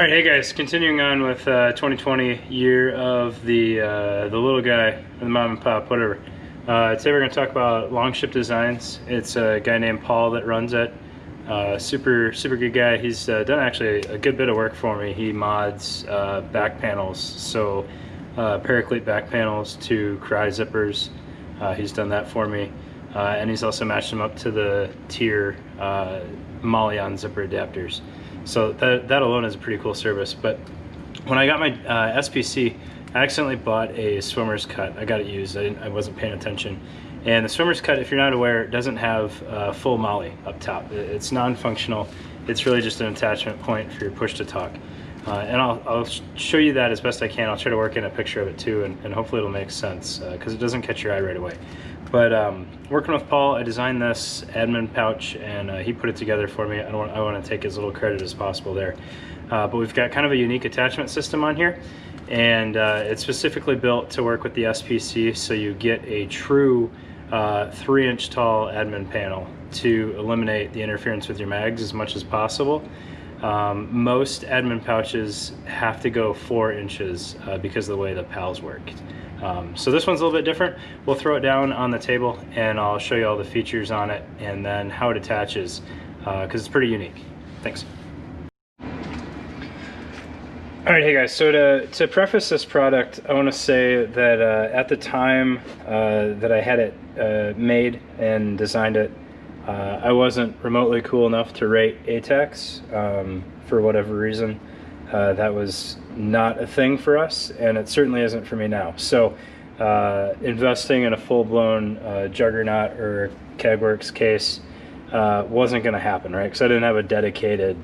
All right, hey guys, continuing on with 2020 year of the little guy, the mom and pop, whatever. Today we're going to talk about Longship Designs. It's a guy named Paul that runs it. Super good guy. He's done actually a good bit of work for me. He mods back panels, so Paraclete back panels to Crye zippers. He's done that for me, and he's also matched them up to the tier Molly-on zipper adapters. So that alone is a pretty cool service. But when I got my SPC, I accidentally bought a swimmer's cut. I got it used. I wasn't paying attention. And the swimmer's cut, if you're not aware, doesn't have full Molly up top. It's non-functional. It's really just an attachment point for your push-to-talk. And I'll show you that as best I can. I'll try to work in a picture of it too, and hopefully it'll make sense because it doesn't catch your eye right away. But working with Paul, I designed this admin pouch, and he put it together for me. I want to take as little credit as possible there. But we've got kind of a unique attachment system on here, and it's specifically built to work with the SPC, so you get a true 3-inch tall admin panel to eliminate the interference with your mags as much as possible. Most admin pouches have to go 4 inches because of the way the PALs work. So this one's a little bit different. We'll throw it down on the table and I'll show you all the features on it and then how it attaches because it's pretty unique. Thanks. All right, hey guys, so to preface this product, I want to say that at the time that I had it made and designed it, I wasn't remotely cool enough to rate ATAX for whatever reason. That was not a thing for us, and it certainly isn't for me now. So investing in a full-blown Juggernaut or Kagwerks case wasn't going to happen, right? Because I didn't have a dedicated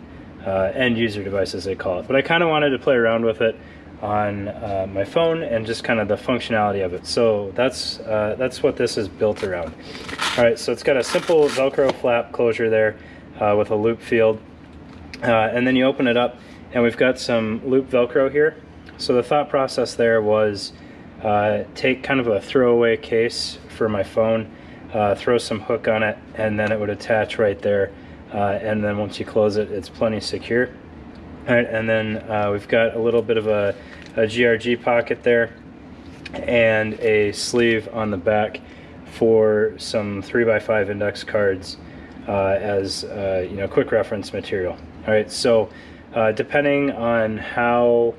end-user device, as they call it. But I kind of wanted to play around with it on my phone and just kind of the functionality of it. So that's what this is built around. All right, so it's got a simple Velcro flap closure there with a loop field. And then you open it up, and we've got some loop Velcro here. So the thought process there was take kind of a throwaway case for my phone, throw some hook on it, and then it would attach right there. And then once you close it, it's plenty secure. All right, and then we've got a little bit of a GRG pocket there and a sleeve on the back for some 3x5 index cards as quick reference material. All right, so depending on how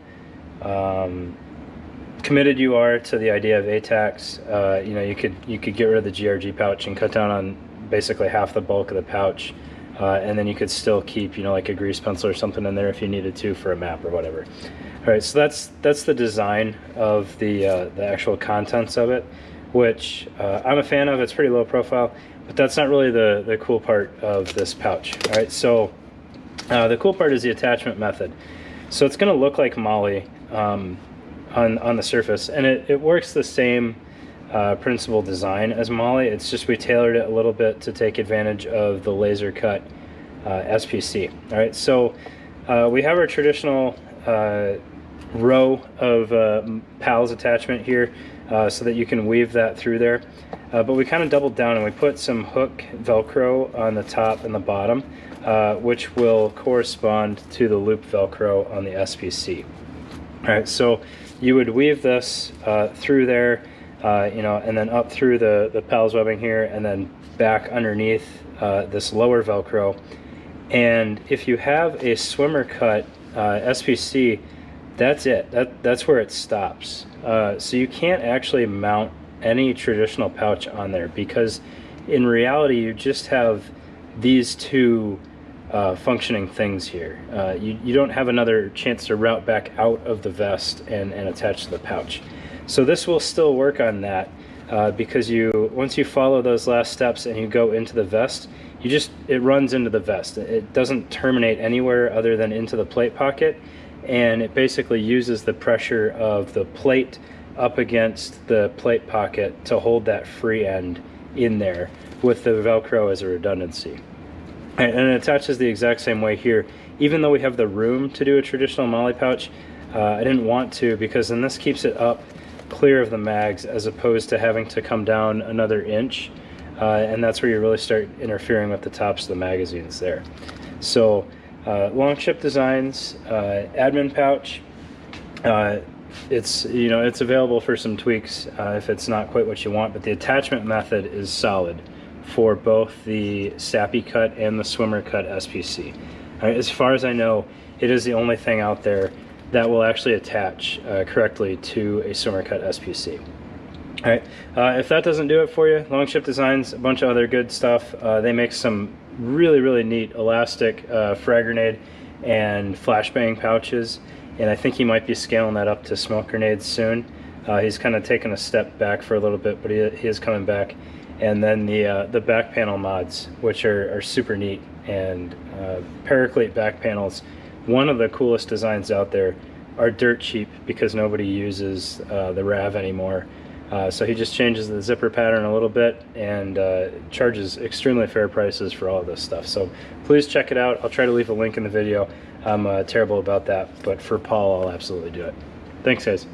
committed you are to the idea of ATAX, you could get rid of the GRG pouch and cut down on basically half the bulk of the pouch. And then you could still keep, like a grease pencil or something in there if you needed to for a map or whatever. All right, so that's the design of the actual contents of it, which I'm a fan of. It's pretty low profile, but that's not really the cool part of this pouch. All right, so the cool part is the attachment method. So it's going to look like Molly on the surface, and it works the same principle design as Molly. It's just we tailored it a little bit to take advantage of the laser cut SPC. All right, so we have our traditional row of PALs attachment here so that you can weave that through there, but we kind of doubled down and we put some hook Velcro on the top and the bottom, which will correspond to the loop Velcro on the SPC. All right, so you would weave this through there, and then up through the PALS webbing here, and then back underneath this lower Velcro. And if you have a swimmer cut SPC, that's it. That's where it stops. So you can't actually mount any traditional pouch on there because in reality you just have these two functioning things here. You don't have another chance to route back out of the vest and attach to the pouch. So this will still work on that because once you follow those last steps and you go into the vest, it runs into the vest. It doesn't terminate anywhere other than into the plate pocket, and it basically uses the pressure of the plate up against the plate pocket to hold that free end in there with the Velcro as a redundancy. And it attaches the exact same way here. Even though we have the room to do a traditional Molly pouch, I didn't want to because then this keeps it up clear of the mags as opposed to having to come down another inch, and that's where you really start interfering with the tops of the magazines there. So Longship Designs admin pouch. It's it's available for some tweaks if it's not quite what you want, but the attachment method is solid for both the Sapi cut and the swimmer cut SPC. As far as I know, it is the only thing out there that will actually attach correctly to a swimmer cut SPC. All right, if that doesn't do it for you, Longship Designs, a bunch of other good stuff. They make some really neat elastic frag grenade and flashbang pouches, and I think he might be scaling that up to smoke grenades soon. He's kind of taken a step back for a little bit, but he is coming back. And then the back panel mods, which are super neat, and Paraclete back panels, one of the coolest designs out there, are dirt cheap because nobody uses the RAV anymore. So he just changes the zipper pattern a little bit and charges extremely fair prices for all of this stuff. So please check it out. I'll try to leave a link in the video. I'm terrible about that, but for Paul, I'll absolutely do it. Thanks, guys.